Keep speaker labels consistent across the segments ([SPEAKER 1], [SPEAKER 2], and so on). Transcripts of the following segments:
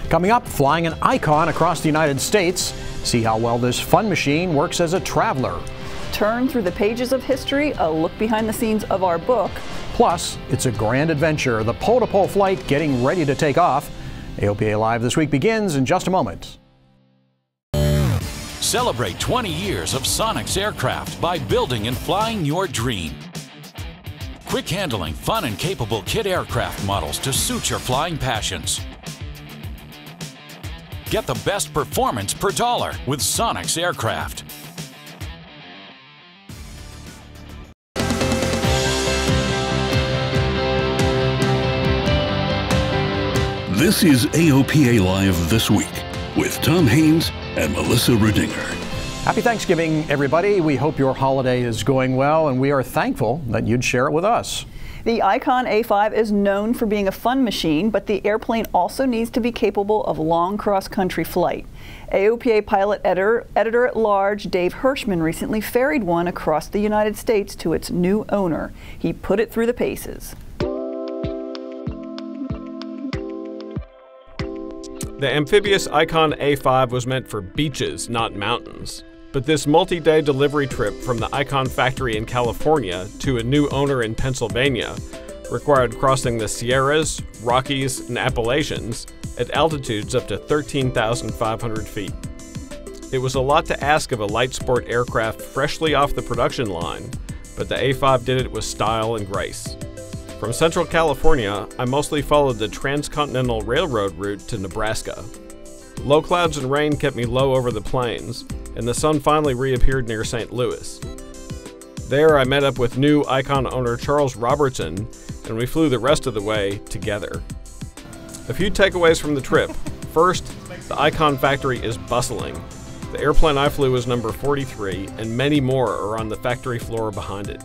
[SPEAKER 1] Coming up, flying an Icon across the United States. See how well this fun machine works as a traveler.
[SPEAKER 2] Turn through the pages of history, a look behind the scenes of our book.
[SPEAKER 1] Plus, it's a grand adventure, the pole-to-pole flight getting ready to take off. AOPA Live this week begins in just a moment.
[SPEAKER 3] Celebrate 20 years of Sonex aircraft by building and flying your dream. Quick handling, fun and capable kit aircraft models to suit your flying passions. Get the best performance per dollar with Sonex aircraft.
[SPEAKER 4] This is AOPA Live This Week with Tom Haynes and Melissa Rudinger.
[SPEAKER 1] Happy Thanksgiving, everybody. We hope your holiday is going well, and we are thankful that you'd share it with us.
[SPEAKER 2] The Icon A5 is known for being a fun machine, but the airplane also needs to be capable of long cross-country flight. AOPA pilot editor-at-large Dave Hirschman recently ferried one across the United States to its new owner. He put it through the paces.
[SPEAKER 5] The amphibious Icon A5 was meant for beaches, not mountains. But this multi-day delivery trip from the Icon factory in California to a new owner in Pennsylvania required crossing the Sierras, Rockies, and Appalachians at altitudes up to 13,500 feet. It was a lot to ask of a light sport aircraft freshly off the production line, but the A5 did it with style and grace. From Central California, I mostly followed the Transcontinental Railroad route to Nebraska. Low clouds and rain kept me low over the plains, and the sun finally reappeared near St. Louis. There I met up with new Icon owner Charles Robertson, and we flew the rest of the way together. A few takeaways from the trip. First, the Icon factory is bustling. The airplane I flew was number 43, and many more are on the factory floor behind it.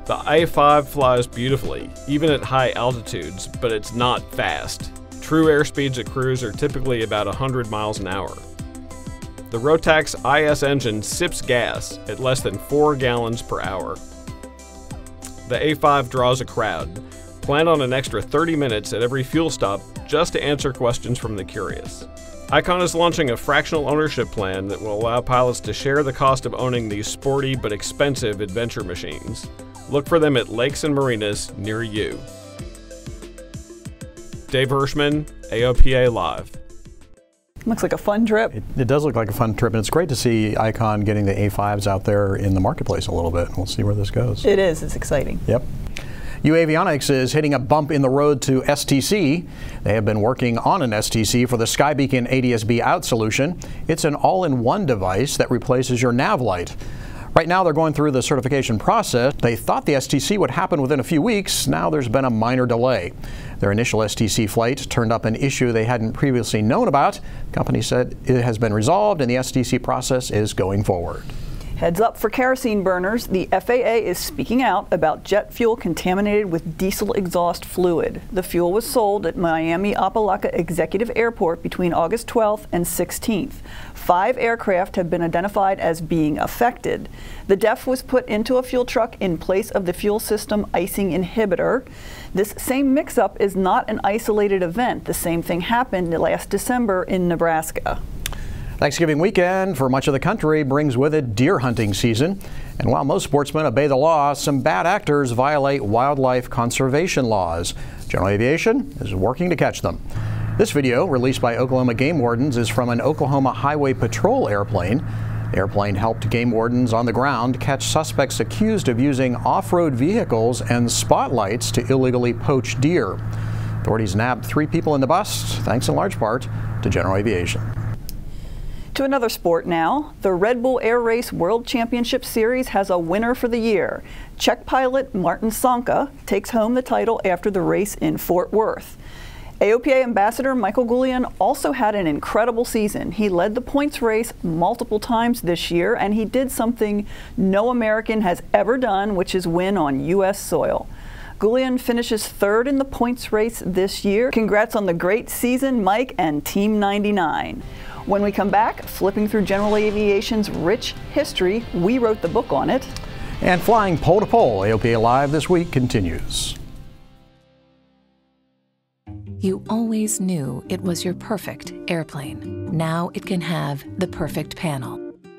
[SPEAKER 5] The A5 flies beautifully, even at high altitudes, but it's not fast. True airspeeds at cruise are typically about 100 miles an hour. The Rotax IS engine sips gas at less than 4 gallons per hour. The A5 draws a crowd. Plan on an extra 30 minutes at every fuel stop just to answer questions from the curious. Icon is launching a fractional ownership plan that will allow pilots to share the cost of owning these sporty but expensive adventure machines. Look for them at lakes and marinas near you. Dave Hirschman, AOPA Live.
[SPEAKER 2] Looks like a fun trip.
[SPEAKER 1] It does look like a fun trip, and it's great to see Icon getting the A5s out there in the marketplace a little bit. We'll see where this goes.
[SPEAKER 2] It is. It's exciting.
[SPEAKER 1] Yep. Avionics is hitting a bump in the road to STC. They have been working on an STC for the SkyBeacon ADS-B out solution. It's an all-in-one device that replaces your nav light. Right now they're going through the certification process. They thought the STC would happen within a few weeks. Now there's been a minor delay. Their initial STC flight turned up an issue they hadn't previously known about. The company said it has been resolved and the STC process is going forward.
[SPEAKER 2] Heads up for kerosene burners. The FAA is speaking out about jet fuel contaminated with diesel exhaust fluid. The fuel was sold at Miami Apalaca Executive Airport between August 12th and 16th. 5 aircraft have been identified as being affected. The DEF was put into a fuel truck in place of the fuel system icing inhibitor. This same mix-up is not an isolated event. The same thing happened last December in Nebraska.
[SPEAKER 1] Thanksgiving weekend for much of the country brings with it deer hunting season. And while most sportsmen obey the law, some bad actors violate wildlife conservation laws. General Aviation is working to catch them. This video, released by Oklahoma game wardens, is from an Oklahoma Highway Patrol airplane. The airplane helped game wardens on the ground catch suspects accused of using off-road vehicles and spotlights to illegally poach deer. Authorities nabbed 3 people in the bust, thanks in large part to General Aviation.
[SPEAKER 2] To another sport now. The Red Bull Air Race World Championship Series has a winner for the year. Czech pilot Martin Sonka takes home the title after the race in Fort Worth. AOPA Ambassador Michael Goulian also had an incredible season. He led the points race multiple times this year, and he did something no American has ever done, which is win on U.S. soil. Goulian finishes 3rd in the points race this year. Congrats on the great season, Mike and Team 99. When we come back, flipping through General Aviation's rich history, we wrote the book on it.
[SPEAKER 1] And flying pole to pole, AOPA Live this week continues.
[SPEAKER 6] You always knew it was your perfect airplane. Now it can have the perfect panel.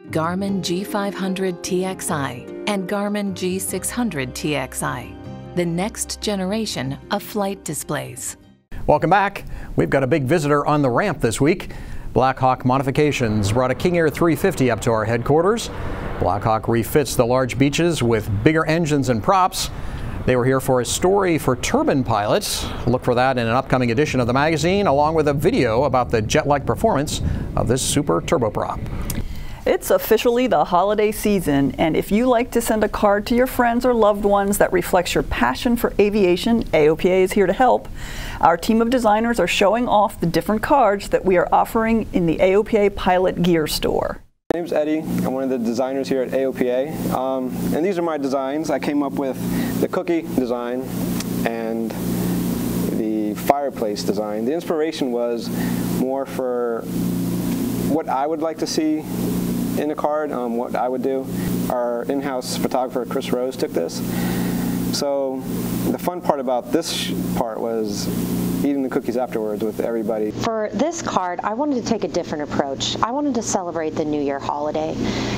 [SPEAKER 6] Garmin G500 TXI and Garmin G600 TXI, the next generation of flight displays.
[SPEAKER 1] Welcome back. We've got a big visitor on the ramp this week. Black Hawk Modifications brought a King Air 350 up to our headquarters. Black Hawk refits the large Beaches with bigger engines and props. They were here for a story for turbine pilots. Look for that in an upcoming edition of the magazine, along with a video about the jet-like performance of this super turboprop.
[SPEAKER 2] It's officially the holiday season, and if you like to send a card to your friends or loved ones that reflects your passion for aviation, AOPA is here to help. Our team of designers are showing off the different cards that we are offering in the AOPA Pilot Gear Store.
[SPEAKER 7] My name's Eddie. I'm one of the designers here at AOPA, and these are my designs. I came up with the cookie design and the fireplace design. The inspiration was more for what I would like to see in a card, what I would do. Our in-house photographer, Chris Rose, took this. So the fun part about this part was eating the cookies afterwards with everybody.
[SPEAKER 8] For this card, I wanted to take a different approach. I wanted to celebrate the New Year holiday.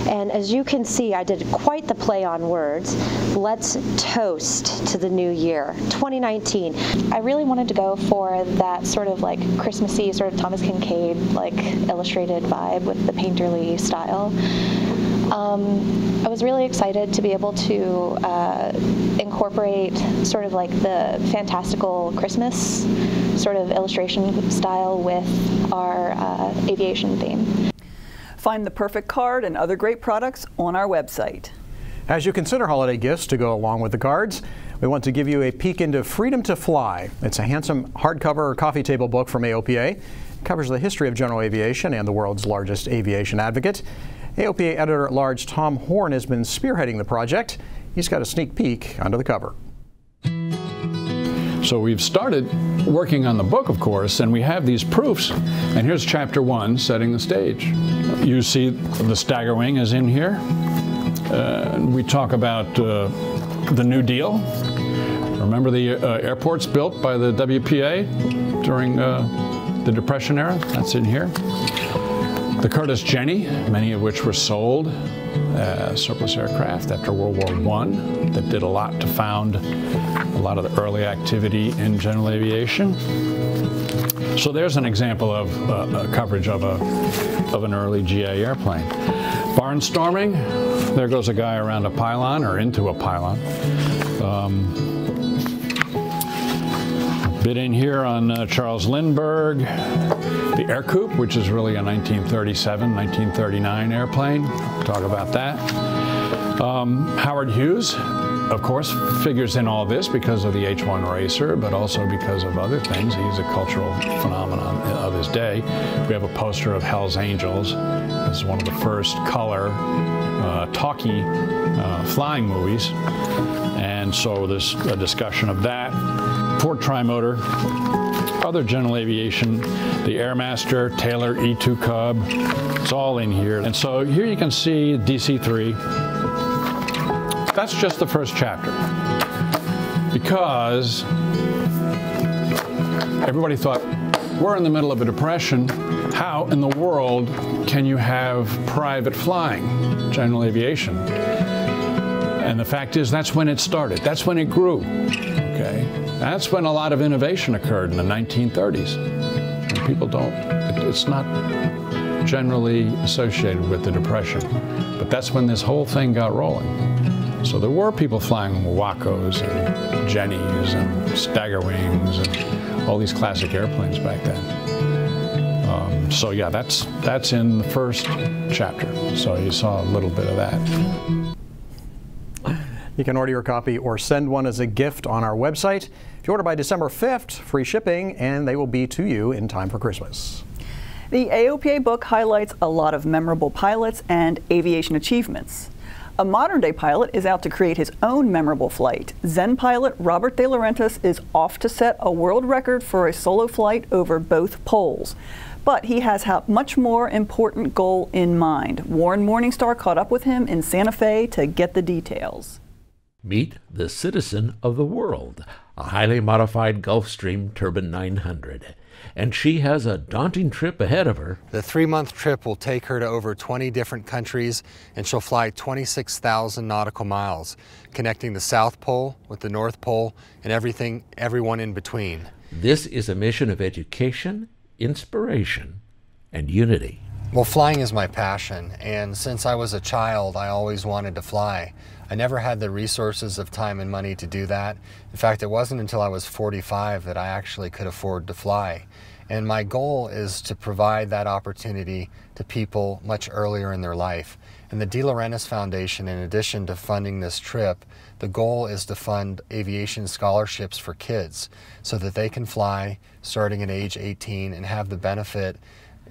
[SPEAKER 8] And as you can see, I did quite the play on words. Let's toast to the new year, 2019. I really wanted to go for that sort of like Christmassy, sort of Thomas Kincaid, like illustrated vibe with the painterly style. I was really excited to be able to incorporate sort of like the fantastical Christmas sort of illustration style with our aviation theme.
[SPEAKER 2] Find the perfect card and other great products on our website.
[SPEAKER 1] As you consider holiday gifts to go along with the cards, we want to give you a peek into Freedom to Fly. It's a handsome hardcover coffee table book from AOPA. It covers the history of general aviation and the world's largest aviation advocate. AOPA Editor-at-Large Tom Horn has been spearheading the project. He's got a sneak peek under the cover.
[SPEAKER 9] So we've started working on the book, of course, and we have these proofs. And here's chapter 1, setting the stage. You see the stagger wing is in here. We talk about the New Deal. Remember the airports built by the WPA during the Depression era? That's in here. The Curtiss Jenny, many of which were sold surplus aircraft after World War I that did a lot to found a lot of the early activity in general aviation. So there's an example of coverage of an early GA airplane. Barnstorming, there goes a guy around a pylon or into a pylon. Bit in here on Charles Lindbergh, the Air Coupe, which is really a 1937, 1939 airplane. Talk about that. Howard Hughes, of course, figures in all this because of the H-1 racer, but also because of other things. He's a cultural phenomenon of his day. We have a poster of Hell's Angels. This is one of the first color talkie flying movies. And so there's a discussion of that. Ford Trimotor, other general aviation, the Airmaster, Taylor E2 Cub, it's all in here. And so here you can see DC-3. That's just the first chapter. Because everybody thought, we're in the middle of a depression. How in the world can you have private flying, general aviation? And the fact is, that's when it started. That's when it grew, okay? That's when a lot of innovation occurred in the 1930s. And people don't, it's not generally associated with the Depression. But that's when this whole thing got rolling. So there were people flying Wacos and Jennies and Stagger Wings and all these classic airplanes back then. So yeah, that's in the first chapter. So you saw a little bit of that.
[SPEAKER 1] You can order your copy or send one as a gift on our website. If you order by December 5th, free shipping, and they will be to you in time for Christmas.
[SPEAKER 2] The AOPA book highlights a lot of memorable pilots and aviation achievements. A modern-day pilot is out to create his own memorable flight. Zen Pilot Robert De Laurentiis is off to set a world record for a solo flight over both poles. But he has a much more important goal in mind. Warren Morningstar caught up with him in Santa Fe to get the details.
[SPEAKER 10] Meet the Citizen of the World, a highly modified Gulfstream Turbine 900. And she has a daunting trip ahead of her.
[SPEAKER 11] The 3-month trip will take her to over 20 different countries, and she'll fly 26,000 nautical miles, connecting the South Pole with the North Pole and everyone in between.
[SPEAKER 10] This is a mission of education, inspiration, and unity.
[SPEAKER 11] Well, flying is my passion, and since I was a child, I always wanted to fly. I never had the resources of time and money to do that. In fact, it wasn't until I was 45 that I actually could afford to fly. And my goal is to provide that opportunity to people much earlier in their life. And the De Laurentiis Foundation, in addition to funding this trip, the goal is to fund aviation scholarships for kids so that they can fly starting at age 18 and have the benefit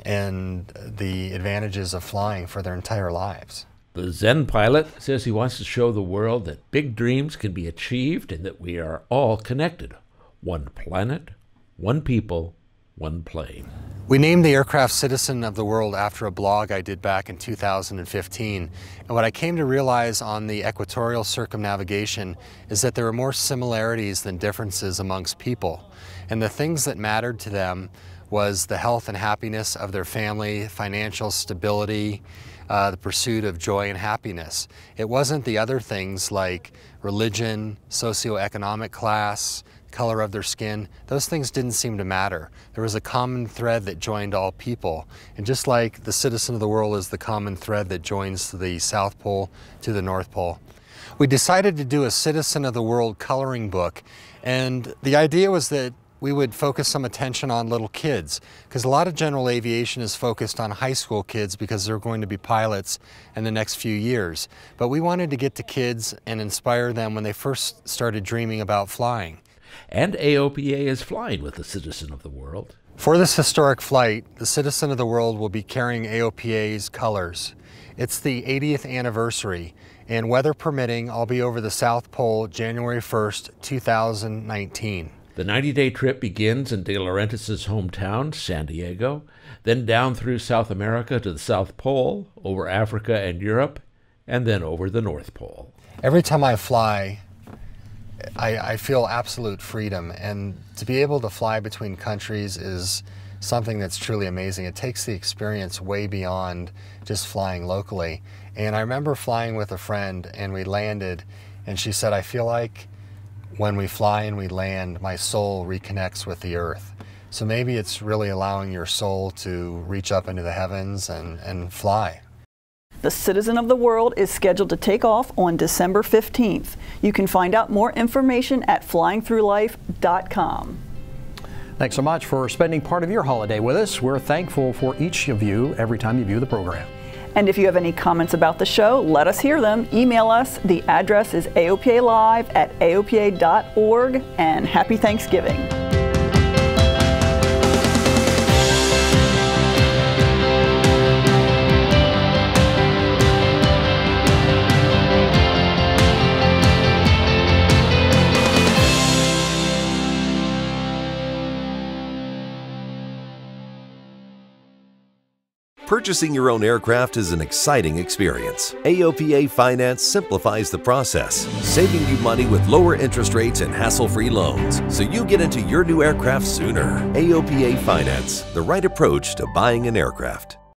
[SPEAKER 11] and the advantages of flying for their entire lives.
[SPEAKER 10] The Zen Pilot says he wants to show the world that big dreams can be achieved and that we are all connected. One planet, one people, one plane.
[SPEAKER 11] We named the aircraft Citizen of the World after a blog I did back in 2015. And what I came to realize on the equatorial circumnavigation is that there are more similarities than differences amongst people. And the things that mattered to them was the health and happiness of their family, financial stability, the pursuit of joy and happiness. It wasn't the other things like religion, socioeconomic class, color of their skin. Those things didn't seem to matter. There was a common thread that joined all people. And just like the Citizen of the World is the common thread that joins the South Pole to the North Pole. We decided to do a Citizen of the World coloring book, and the idea was that we would focus some attention on little kids, because a lot of general aviation is focused on high school kids because they're going to be pilots in the next few years. But we wanted to get to kids and inspire them when they first started dreaming about flying.
[SPEAKER 10] And AOPA is flying with the Citizen of the World.
[SPEAKER 11] For this historic flight, the Citizen of the World will be carrying AOPA's colors. It's the 80th anniversary, and weather permitting, I'll be over the South Pole January 1st, 2019.
[SPEAKER 10] The 90-day trip begins in De Laurentiis' hometown, San Diego, then down through South America to the South Pole, over Africa and Europe, and then over the North Pole.
[SPEAKER 11] Every time I fly, I feel absolute freedom, and to be able to fly between countries is something that's truly amazing. It takes the experience way beyond just flying locally. And I remember flying with a friend, and we landed, and she said, I feel like when we fly and we land, my soul reconnects with the earth. So maybe it's really allowing your soul to reach up into the heavens and fly.
[SPEAKER 2] The Citizen of the World is scheduled to take off on December 15th. You can find out more information at flyingthroughlife.com.
[SPEAKER 1] Thanks so much for spending part of your holiday with us. We're thankful for each of you every time you view the program.
[SPEAKER 2] And if you have any comments about the show, let us hear them. Email us. The address is aopalive@aopa.org. And happy Thanksgiving.
[SPEAKER 12] Purchasing your own aircraft is an exciting experience. AOPA Finance simplifies the process, saving you money with lower interest rates and hassle-free loans, so you get into your new aircraft sooner. AOPA Finance, the right approach to buying an aircraft.